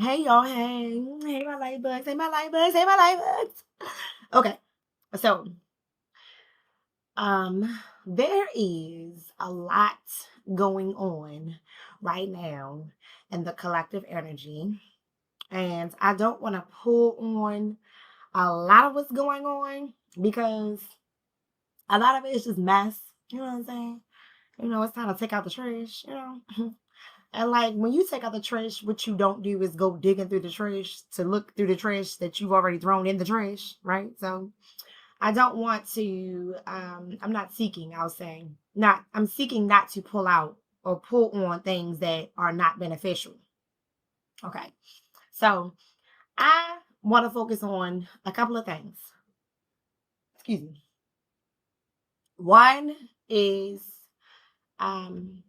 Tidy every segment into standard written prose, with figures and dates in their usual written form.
Hey y'all, hey. Hey my light bugs, hey my light bugs, hey my light bugs. Okay, so there is a lot going on right now in the collective energy. And I don't want to pull on a lot of what's going on because a lot of it is just mess. You know what I'm saying? It's time to take out the trash. And like when you take out the trash, what you don't do is go digging through the trash to look through the trash that you've already thrown in the trash, right? So I don't want to I'm not seeking, I'll say. Not I'm seeking not to pull out or pull on things that are not beneficial. Okay. So I want to focus on a couple of things. Excuse me. One is um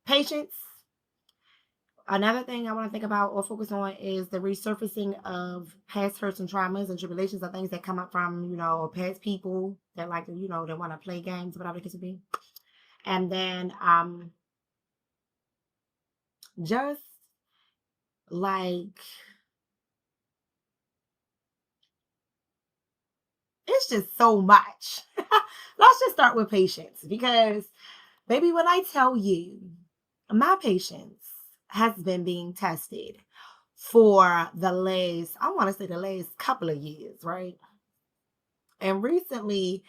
patience. Another thing I want to think about or focus on is the resurfacing of past hurts and traumas and tribulations of things that come up from, past people that like to, that want to play games, whatever it could be. And then just like it's just so much. Let's just start with patience because baby, when I tell you my patience has been being tested for the last, I want to say the last couple of years, right? And recently,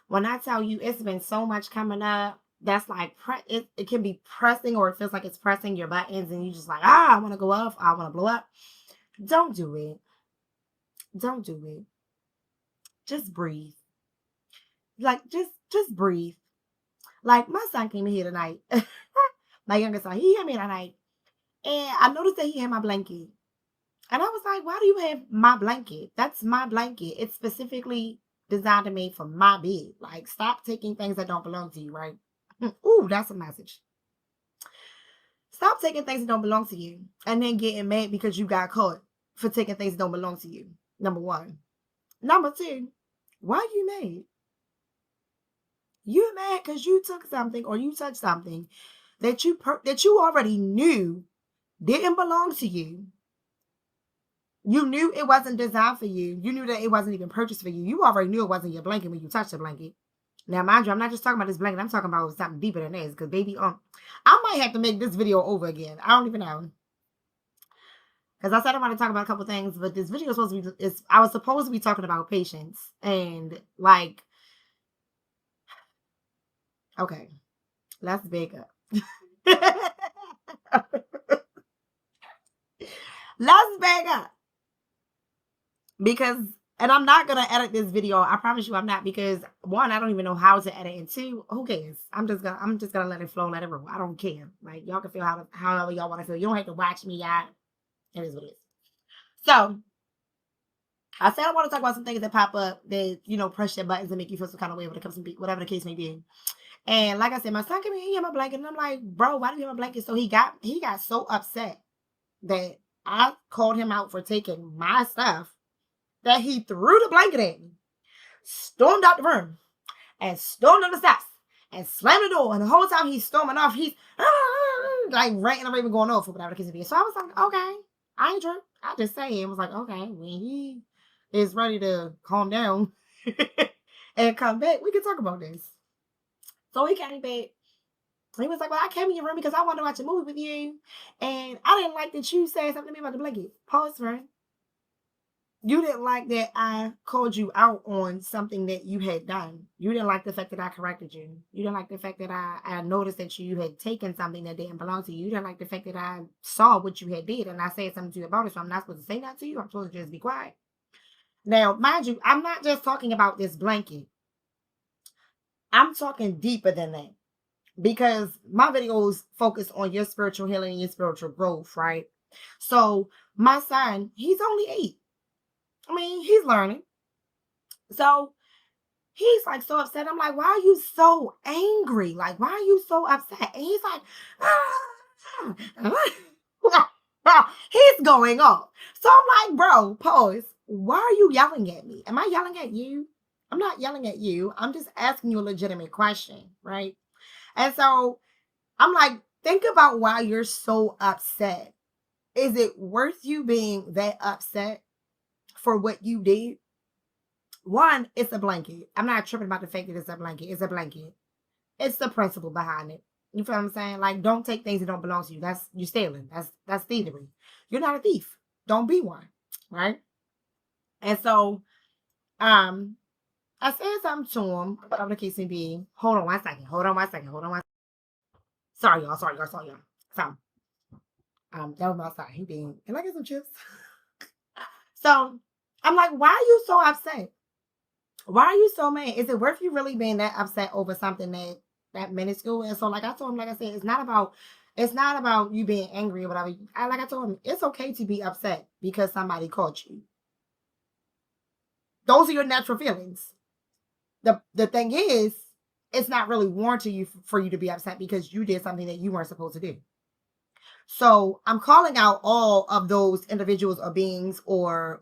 when I tell you it's been so much coming up, that's like it can be pressing or it feels like it's pressing your buttons and you just like, I want to go off, I want to blow up. Don't do it. Don't do it. Just breathe. Like just breathe. Like my son came in here tonight. My youngest son, he came in tonight. And I noticed that he had my blanket. And I was like, why do you have my blanket? That's my blanket. It's specifically designed and made for my bed. Like, stop taking things that don't belong to you, right? Ooh, that's a message. Stop taking things that don't belong to you and then getting mad because you got caught for taking things that don't belong to you. Number one. Number two, why are you mad? You're mad because you took something or you touched something that you already knew didn't belong to you. You knew it wasn't designed for you. You knew that it wasn't even purchased for you. You already knew it wasn't your blanket when you touched the blanket. Now, mind you, I'm not just talking about this blanket. I'm talking about something deeper than this. Because, baby, I might have to make this video over again. I don't even know. Because I said I want to talk about a couple things, but this video is supposed to be. I was supposed to be talking about patience and like, okay, let's back up. Let's back up because and I'm not gonna edit this video. I promise you I'm not because one, I don't even know how to edit, and two, who cares? I'm just gonna let it flow, let it roll. I don't care. Like y'all can feel however y'all want to feel. You don't have to watch me, y'all. It is what it is. So I said I want to talk about some things that pop up that, press your buttons and make you feel some kind of way when it comes to whatever the case may be. And like I said, my son came in, he had my blanket, and I'm like, bro, why do you have my blanket? So he got so upset that I called him out for taking my stuff that he threw the blanket at me, stormed out the room, and stormed up the steps and slammed the door. And the whole time he's storming off, he's like ranting and raving going off for whatever the case may be. So I was like, okay, I ain't drunk. I just say it was like, okay, when he is ready to calm down and come back, we can talk about this. So he came back. He was like, well, I came in your room because I wanted to watch a movie with you. And I didn't like that you said something to me about the blanket. Pause, right? You didn't like that I called you out on something that you had done. You didn't like the fact that I corrected you. You didn't like the fact that I noticed that you had taken something that didn't belong to you. You didn't like the fact that I saw what you had did and I said something to you about it. So I'm not supposed to say that to you. I'm supposed to just be quiet. Now, mind you, I'm not just talking about this blanket. I'm talking deeper than that because my videos focus on your spiritual healing and your spiritual growth, right? So my son, he's only 8. I mean, he's learning. So he's like so upset. I'm like, why are you so angry? Like, why are you so upset? And he's like, he's going off. So I'm like, bro, pause. Why are you yelling at me? Am I yelling at you? I'm not yelling at you. I'm just asking you a legitimate question, right? And so I'm like, think about why you're so upset. Is it worth you being that upset for what you did? One, it's a blanket. I'm not tripping about the fact that it's a blanket. It's a blanket. It's the principle behind it. You feel what I'm saying? Like, don't take things that don't belong to you. That's you stealing. That's thievery. You're not a thief. Don't be one. Right? And so, um, I said something to him, whatever the case may be. Hold on one second. Hold on one second. Hold on one. Sorry, y'all. Sorry, y'all. Sorry, y'all. So, that was my side. He being, can I get some chips? So, I'm like, why are you so upset? Why are you so mad? Is it worth you really being that upset over something that minuscule? And so, like I told him, like I said, it's not about you being angry or whatever. Like I told him, it's okay to be upset because somebody caught you. Those are your natural feelings. The thing is, it's not really warranted you for you to be upset because you did something that you weren't supposed to do. So I'm calling out all of those individuals or beings or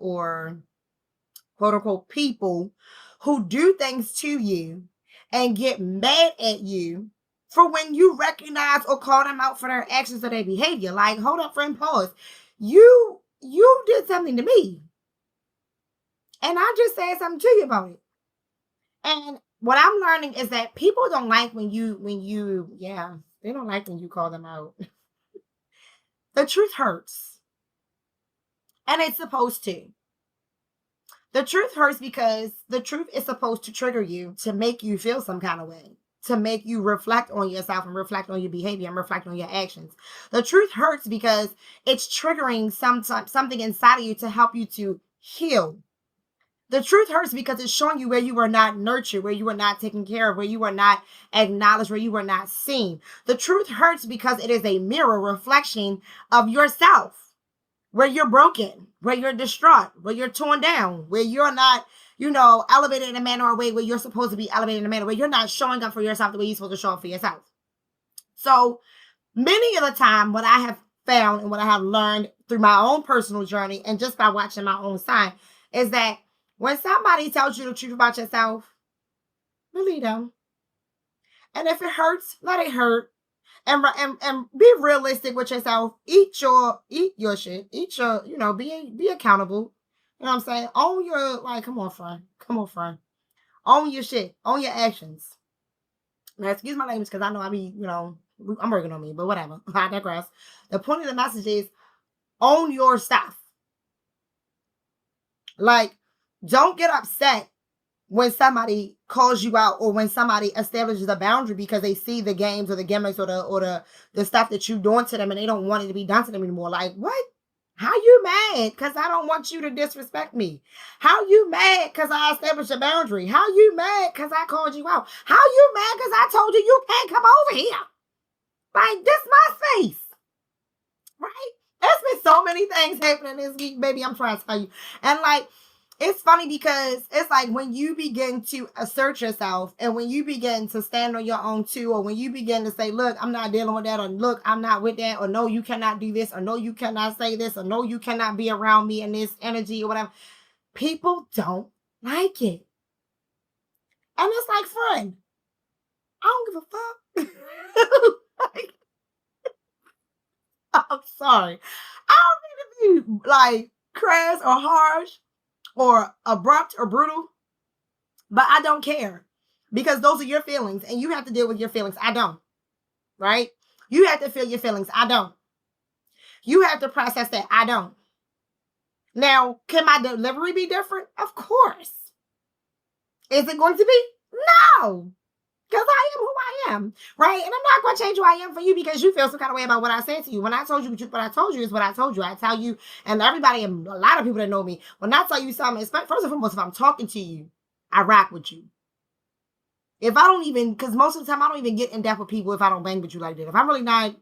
quote unquote people who do things to you and get mad at you for when you recognize or call them out for their actions or their behavior. Like, hold up, friend, pause. You did something to me. And I just said something to you about it. And what I'm learning is that people don't like when you they don't like when you call them out. The truth hurts. And it's supposed to. The truth hurts because the truth is supposed to trigger you to make you feel some kind of way, to make you reflect on yourself and reflect on your behavior and reflect on your actions. The truth hurts because it's triggering something inside of you to help you to heal. The truth hurts because it's showing you where you were not nurtured, where you were not taken care of, where you were not acknowledged, where you were not seen. The truth hurts because it is a mirror reflection of yourself, where you're broken, where you're distraught, where you're torn down, where you're not, elevated in a manner or way where you're supposed to be elevated in a manner where you're not showing up for yourself the way you're supposed to show up for yourself. So many of the time, what I have found and what I have learned through my own personal journey and just by watching my own sign is that when somebody tells you the truth about yourself, believe them. And if it hurts, let it hurt. And be realistic with yourself. Eat your shit. Eat your, be accountable. You know what I'm saying? Own your, like, come on, friend. Come on, friend. Own your shit. Own your actions. Now, excuse my language because I know I'm working on me, but whatever. I digress. The point of the message is own your stuff. Like, don't get upset when somebody calls you out or when somebody establishes a boundary because they see the games or the gimmicks or the stuff that you're doing to them and they don't want it to be done to them anymore. Like, what? How you mad? Because I don't want you to disrespect me. How you mad? Because I established a boundary. How you mad? Because I called you out. How you mad? Because I told you can't come over here. Like, this my space. Right? There's been so many things happening this week, baby. I'm trying to tell you. And like, it's funny because it's like when you begin to assert yourself and when you begin to stand on your own too, or when you begin to say, look, I'm not dealing with that, or look, I'm not with that, or no, you cannot do this, or no, you cannot say this, or no, you cannot be around me in this energy or whatever. People don't like it. And it's like, friend, I don't give a fuck. Like, I'm sorry. I don't need to be like crass or harsh or abrupt or brutal, but I don't care because those are your feelings and you have to deal with your feelings. I don't, right? You have to feel your feelings. I don't. You have to process that. I don't. Now, can my delivery be different? Of course. Is it going to be? No. Because I am who I am, right? And I'm not going to change who I am for you because you feel some kind of way about what I said to you. When I told you what I told you is what I told you. I tell you, and everybody, and a lot of people that know me, when I tell you something, first and foremost, if I'm talking to you, I rock with you. If I don't even, because most of the time I don't even get in depth with people if I don't bang with you like that. If I'm really not,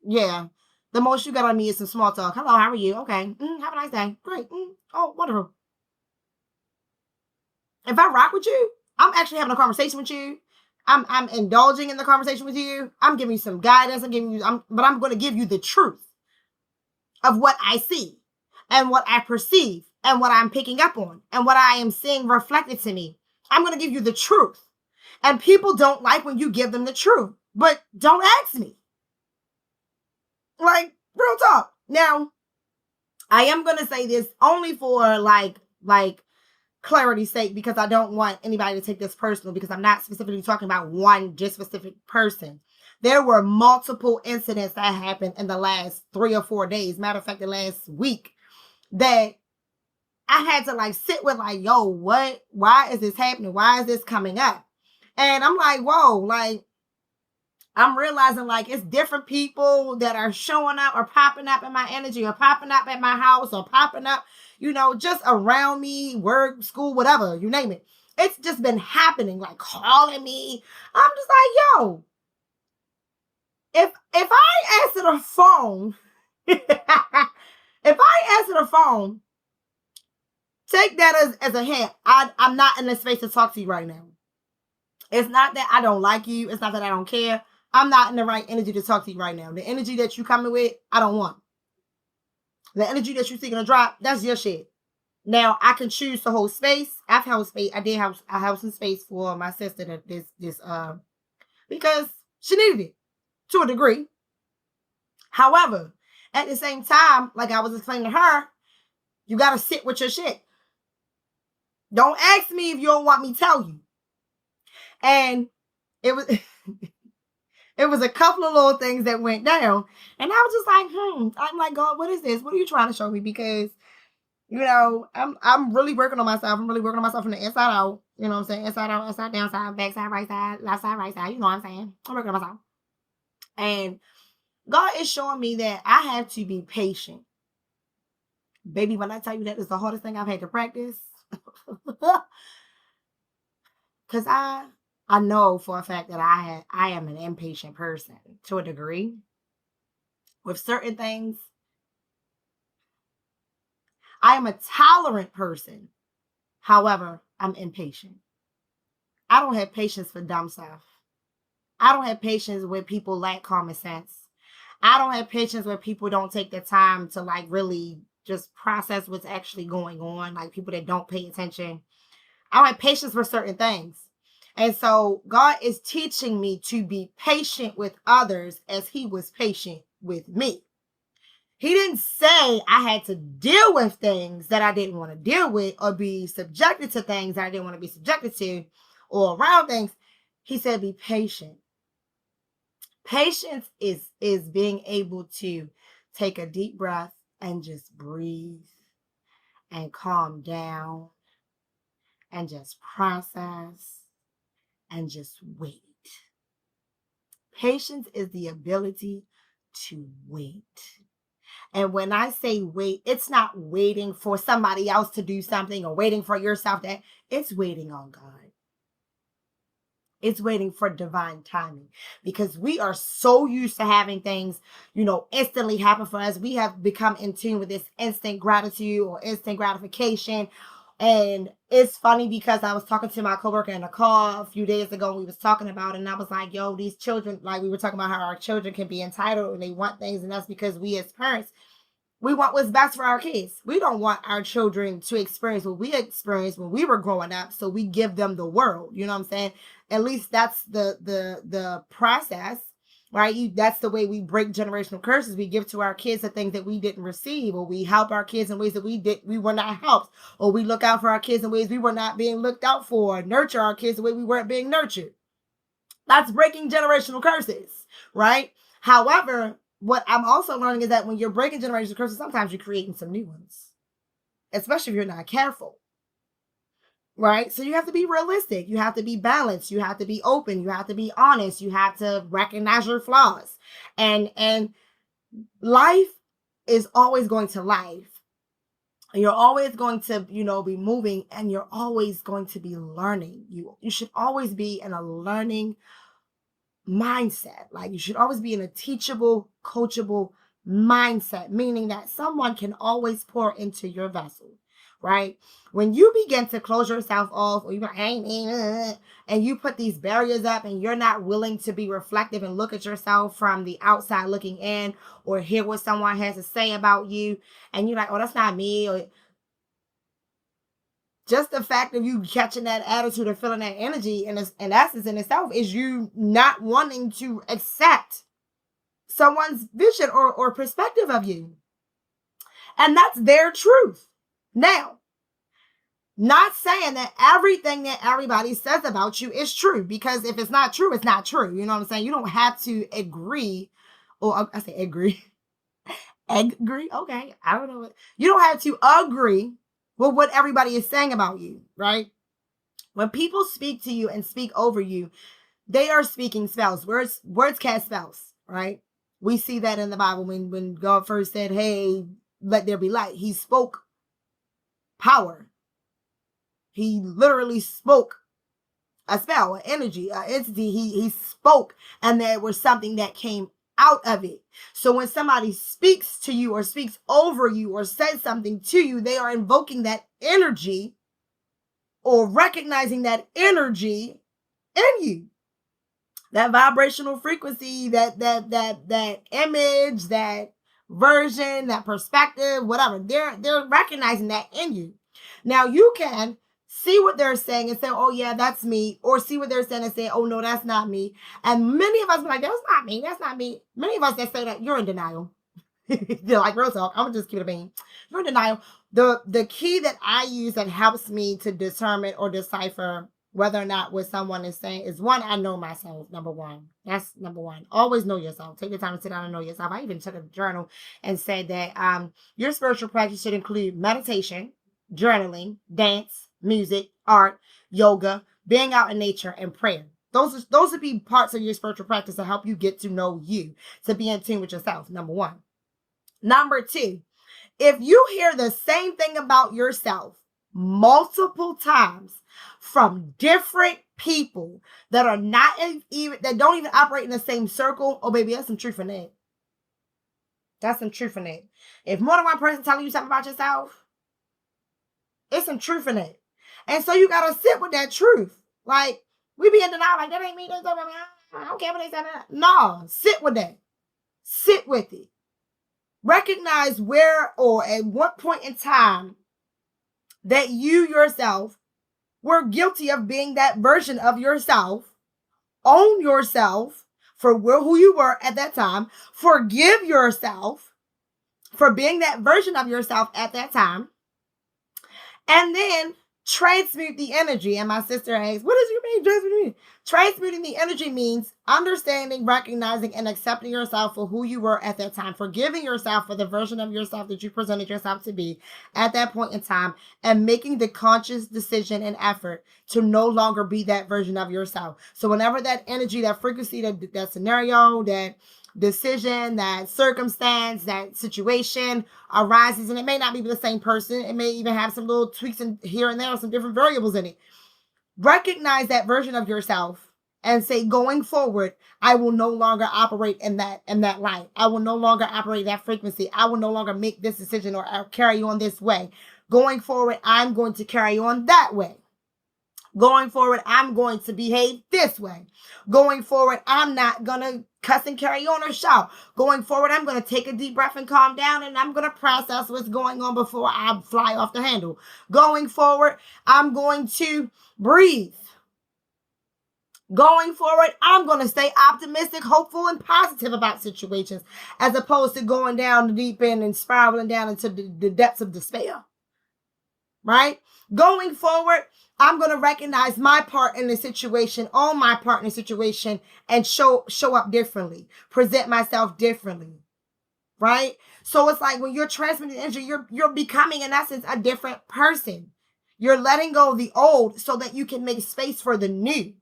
yeah, the most you got on me is some small talk. Hello, how are you? Okay. Have a nice day. Great. Oh, wonderful. If I rock with you, I'm actually having a conversation with you. I'm indulging in the conversation with you. I'm giving you some guidance. But I'm going to give you the truth of what I see and what I perceive and what I'm picking up on and what I am seeing reflected to me. I'm going to give you the truth. And people don't like when you give them the truth, but don't ask me. Like, real talk. Now, I am going to say this only for like clarity's sake, because I don't want anybody to take this personal, because I'm not specifically talking about one just specific person. There were multiple incidents that happened in the last 3 or 4 days. Matter of fact, the last week, that I had to like sit with like, yo, what? Why is this happening? Why is this coming up? And I'm like, whoa, like I'm realizing like it's different people that are showing up or popping up in my energy or popping up at my house or popping up, just around me, work, school, whatever, you name it. It's just been happening, like calling me. I'm just like, yo, if I answer the phone, if I answer the phone, take that as a hint. I'm not in the space to talk to you right now. It's not that I don't like you. It's not that I don't care. I'm not in the right energy to talk to you right now. The energy that you coming with, I don't want. The energy that you seeking to drop, that's your shit. Now I can choose to hold space. I've held space. I did have a house and space for my sister that because she needed it to a degree. However, at the same time, like I was explaining to her, you gotta sit with your shit. Don't ask me if you don't want me to tell you. And it was it was a couple of little things that went down. And I was just like, I'm like, God, what is this? What are you trying to show me? Because, I'm really working on myself. I'm really working on myself from the inside out. You know what I'm saying? Inside out, upside, down side, back side, right side, left side, right side. You know what I'm saying? I'm working on myself. And God is showing me that I have to be patient. Baby, when I tell you that is the hardest thing I've had to practice. Because I know for a fact that I am an impatient person to a degree. With certain things, I am a tolerant person. However, I'm impatient. I don't have patience for dumb stuff. I don't have patience when people lack common sense. I don't have patience when people don't take the time to like really just process what's actually going on. Like people that don't pay attention. I don't have patience for certain things. And so God is teaching me to be patient with others as he was patient with me. He didn't say I had to deal with things that I didn't want to deal with or be subjected to things that I didn't want to be subjected to or around things. He said, be patient. Patience is being able to take a deep breath and just breathe and calm down and just process and just wait. Patience is the ability to wait. And when I say wait, it's not waiting for somebody else to do something or waiting for yourself. That it's waiting on God. It's waiting for divine timing, because we are so used to having things, instantly happen for us. We have become in tune with this instant gratitude or instant gratification. And it's funny because I was talking to my coworker in a call a few days ago. We was talking about it, and I was like, yo, these children, like we were talking about how our children can be entitled and they want things. And that's because we as parents, we want what's best for our kids. We don't want our children to experience what we experienced when we were growing up. So we give them the world. You know what I'm saying? At least that's the process, right? That's the way we break generational curses. We give to our kids the things that we didn't receive, or we help our kids in ways that we were not helped, or we look out for our kids in ways we were not being looked out for, nurture our kids the way we weren't being nurtured. That's breaking generational curses, right? However, what I'm also learning is that when you're breaking generational curses, sometimes you're creating some new ones, especially if you're not careful, right? So you have to be realistic. You have to be balanced. You have to be open. You have to be honest. You have to recognize your flaws. And life is always going to life. You're always going to, be moving, and you're always going to be learning. You should always be in a learning mindset. Like you should always be in a teachable, coachable mindset, meaning that someone can always pour into your vessel, right? When you begin to close yourself off, or and you put these barriers up, and you're not willing to be reflective and look at yourself from the outside looking in, or hear what someone has to say about you, and you're like, oh, that's not me, or just the fact of you catching that attitude and feeling that energy in essence in itself is you not wanting to accept someone's vision or perspective of you. And that's their truth. Now, not saying that everything that everybody says about you is true, because if it's not true, it's not true. You know what I'm saying? You don't have to agree, or I say agree. Agree? Okay. I don't know what. You don't have to agree with what everybody is saying about you, right? When people speak to you and speak over you, they are speaking spells. Words cast spells, right? We see that in the Bible when God first said, hey, let there be light. He spoke power. He literally spoke a spell, an energy, an entity. He spoke, and there was something that came out of it. So when somebody speaks to you or speaks over you or says something to you, they are invoking that energy or recognizing that energy in you. That vibrational frequency, that image, that version, that perspective, whatever. They're recognizing that in you. Now you can see what they're saying and say, oh yeah, that's me, or see what they're saying and say, oh no, that's not me. And many of us be like, that's not me, that's not me. Many of us that say that, you're in denial. They're like, real talk, I'm gonna just keep it a bean. You're in denial. The key that I use that helps me to determine or decipher whether or not what someone is saying is, one, I know myself. Number one. That's number one. Always know yourself. Take the time to sit down and know yourself. I even took a journal and said that your spiritual practice should include meditation, journaling, dance, music, art, yoga, being out in nature, and prayer. Those would be parts of your spiritual practice to help you get to know you, to be in tune with yourself. Number one. Number two, if you hear the same thing about yourself multiple times from different people that are not even, that don't even operate in the same circle, oh baby, that's some truth in that. That's some truth in that. If more than one person telling you something about yourself, it's some truth in it. And so you gotta sit with that truth. Like, we be in denial, like, that ain't me, that's not me. I don't care what they say. No, sit with that. Sit with it. Recognize where or at what point in time that you yourself were guilty of being that version of yourself. Own yourself for who you were at that time. Forgive yourself for being that version of yourself at that time. And then transmute the energy. And my sister asks, what does you mean transmuting? Transmuting the energy means understanding, recognizing, and accepting yourself for who you were at that time. Forgiving yourself for the version of yourself that you presented yourself to be at that point in time. And making the conscious decision and effort to no longer be that version of yourself. So whenever that energy, that frequency, that scenario, that decision, that circumstance, that situation arises, and it may not be the same person, it may even have some little tweaks in here and there, some different variables in it. Recognize that version of yourself and say, going forward, I will no longer operate in that light. I will no longer operate that frequency. I will no longer make this decision or carry on this way. Going forward, I'm going to carry on that way. Going forward, I'm going to behave this way. Going forward, I'm not going to cuss and carry on or shout. Going forward, I'm going to take a deep breath and calm down, and I'm going to process what's going on before I fly off the handle. Going forward, I'm going to breathe. Going forward, I'm going to stay optimistic, hopeful, and positive about situations, as opposed to going down the deep end and spiraling down into the depths of despair. Right? Going forward, I'm going to recognize my part in the situation, own my part in the situation, and show up differently, present myself differently, right? So it's like when you're transmitting energy, you're becoming, in essence, a different person. You're letting go of the old so that you can make space for the new.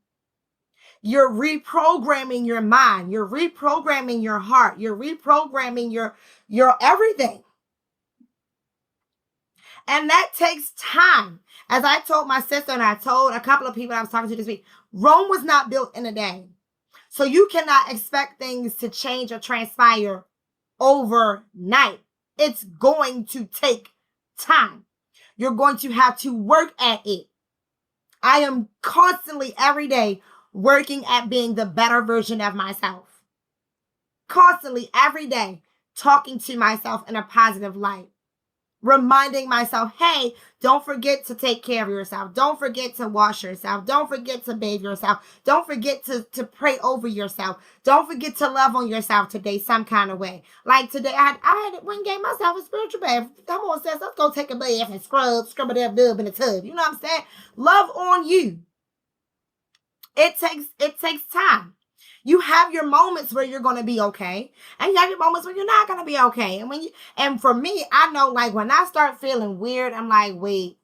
You're reprogramming your mind. You're reprogramming your heart. You're reprogramming your everything. And that takes time. As I told my sister and I told a couple of people I was talking to this week, Rome was not built in a day. So you cannot expect things to change or transpire overnight. It's going to take time. You're going to have to work at it. I am constantly, every day, working at being the better version of myself. Constantly, every day, talking to myself in a positive light. reminding myself, hey, don't forget to take care of yourself. Don't forget to wash yourself. Don't forget to bathe yourself. Don't forget to pray over yourself. Don't forget to love on yourself today some kind of way. Like today, I went and gave myself a spiritual bath. Come on, sis, let's go take a bath and scrub a damn dub in the tub. You know what I'm saying? Love on you. It takes time. You have your moments where you're going to be okay, and you have your moments where you're not going to be okay. And for me, I know, like, when I start feeling weird, I'm like, wait,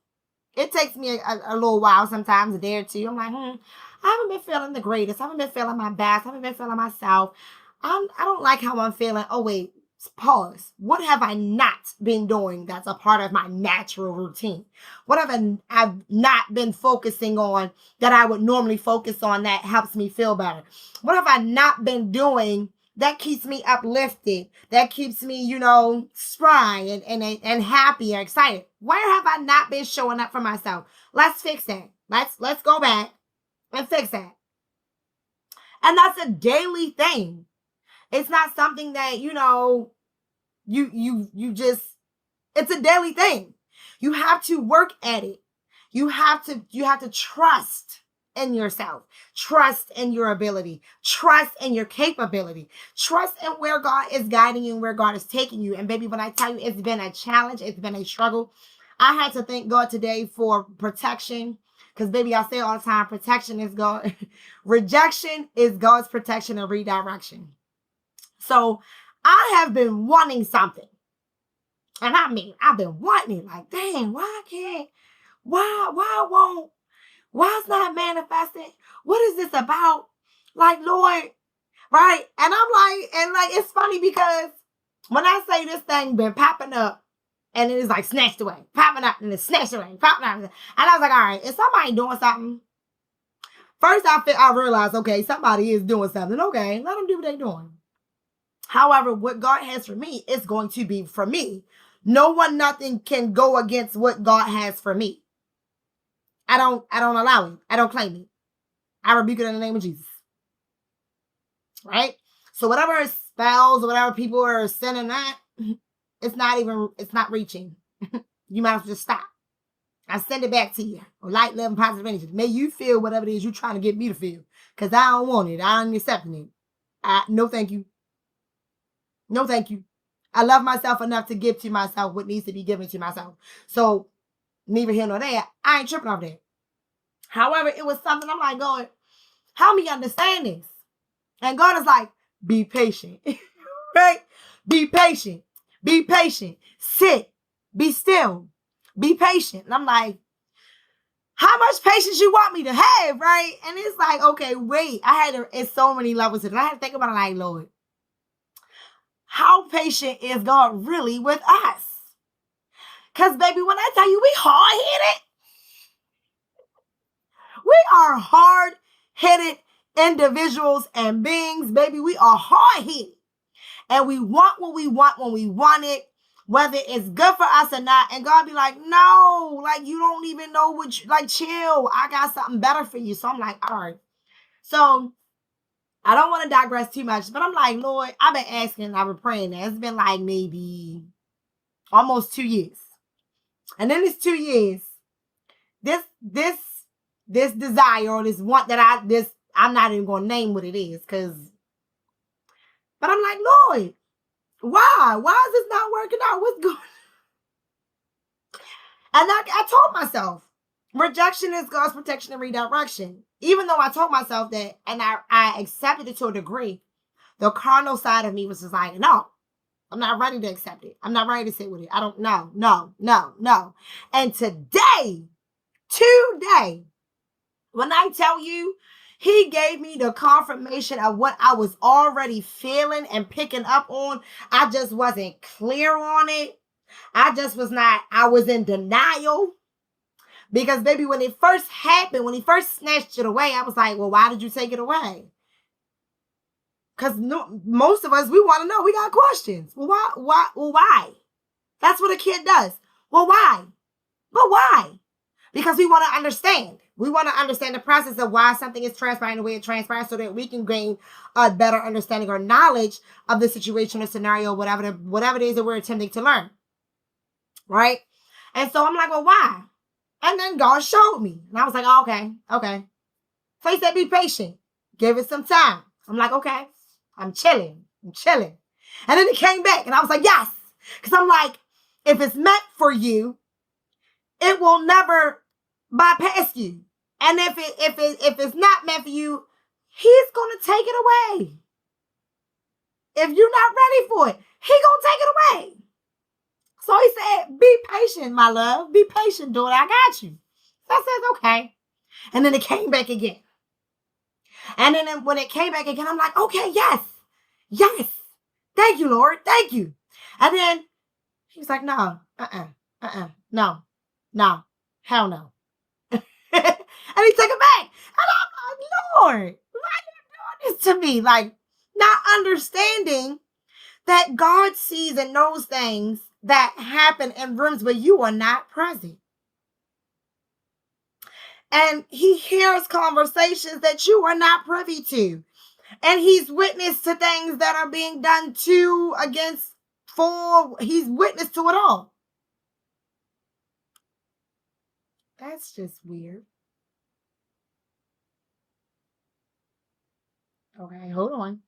it takes me a little while, sometimes a day or two. I'm like, I haven't been feeling the greatest. I haven't been feeling my best. I haven't been feeling myself. I don't like how I'm feeling. Oh, wait, pause. What have I not been doing that's a part of my natural routine? What have I've not been focusing on that I would normally focus on that helps me feel better? What have I not been doing that keeps me uplifted, that keeps me, spry and happy and excited? Where have I not been showing up for myself? Let's fix that. Let's go back and fix that. And that's a daily thing. It's not something that, you just, it's a daily thing. You have to work at it. You have to trust in yourself, trust in your ability, trust in your capability, trust in where God is guiding you and where God is taking you. And baby, when I tell you it's been a challenge, it's been a struggle. I had to thank God today for protection. Because baby, I say all the time, protection is God. Rejection is God's protection and redirection. So I have been wanting something. And I mean, I've been wanting it. Like, dang, why it's not manifesting? What is this about? Like, Lord, right? And I'm like, it's funny because when I say this thing been popping up and it is like snatched away, popping up and it's snatched away, popping up. And I was like, all right, is somebody doing something? First, I realized, okay, somebody is doing something. Okay, let them do what they're doing. However, what God has for me is going to be for me. No one, nothing can go against what God has for me. I don't allow it. I don't claim it. I rebuke it in the name of Jesus. Right? So whatever spells or whatever people are sending that, it's not reaching. You might as well just stop. I send it back to you. Light, love, and positive energy. May you feel whatever it is you're trying to get me to feel. Because I don't want it. I ain't accepting it. No, thank you. No, thank you. I love myself enough to give to myself what needs to be given to myself. So, neither here nor there, I ain't tripping off that. However, it was something I'm like, God, help me understand this. And God is like, be patient. Right? Be patient. Be patient. Sit. Be still. Be patient. And I'm like, how much patience you want me to have, right? And it's like, okay, wait. It's so many levels to it. I had to think about it like, Lord, how patient is God really with us? Because, baby, when I tell you we hard-headed, we are hard-headed individuals and beings, baby. We are hard-headed. And we want what we want when we want it, whether it's good for us or not. And God be like, no, like, you don't even know chill. I got something better for you. So I'm like, all right. So I don't want to digress too much, but I'm like, Lord, I've been asking, I've been praying. It's been like maybe almost 2 years. And in this 2 years, this desire or this want that I'm not even going to name what it is, but I'm like, Lord, why? Why is this not working out? What's going on? And I told myself, rejection is God's protection and redirection. Even though I told myself that, and I accepted it to a degree, the carnal side of me was just like, no, I'm not ready to accept it. I'm not ready to sit with it. I don't know. No. And today, when I tell you, he gave me the confirmation of what I was already feeling and picking up on. I just wasn't clear on it. I was in denial. Because, baby, when it first happened, when he first snatched it away, I was like, well, why did you take it away? Because most of us, we want to know. We got questions. Well, why? That's what a kid does. Well, why? But why? Because we want to understand. We want to understand the process of why something is transpiring the way it transpires so that we can gain a better understanding or knowledge of the situation or scenario, whatever it is that we're attempting to learn. right? And so I'm like, well, why? And then God showed me. And I was like, oh, okay, okay. So he said, be patient. Give it some time. I'm like, okay. I'm chilling. I'm chilling. And then it came back and I was like, yes. Because I'm like, if it's meant for you, it will never bypass you. And if it's not meant for you, he's gonna take it away. If you're not ready for it, he's gonna take it away. So he said, be patient, my love. Be patient, daughter. I got you. So I said, okay. And then it came back again. And then when it came back again, I'm like, okay, yes, yes. Thank you, Lord. Thank you. And then he was like, no, no, no, hell no. And he took it back. And I'm like, Lord, why are you doing this to me? Like, not understanding that God sees and knows things that happen in rooms where you are not present. And he hears conversations that you are not privy to. And he's witness to things that are being done to, against, for. He's witness to it all. That's just weird. Okay, hold on.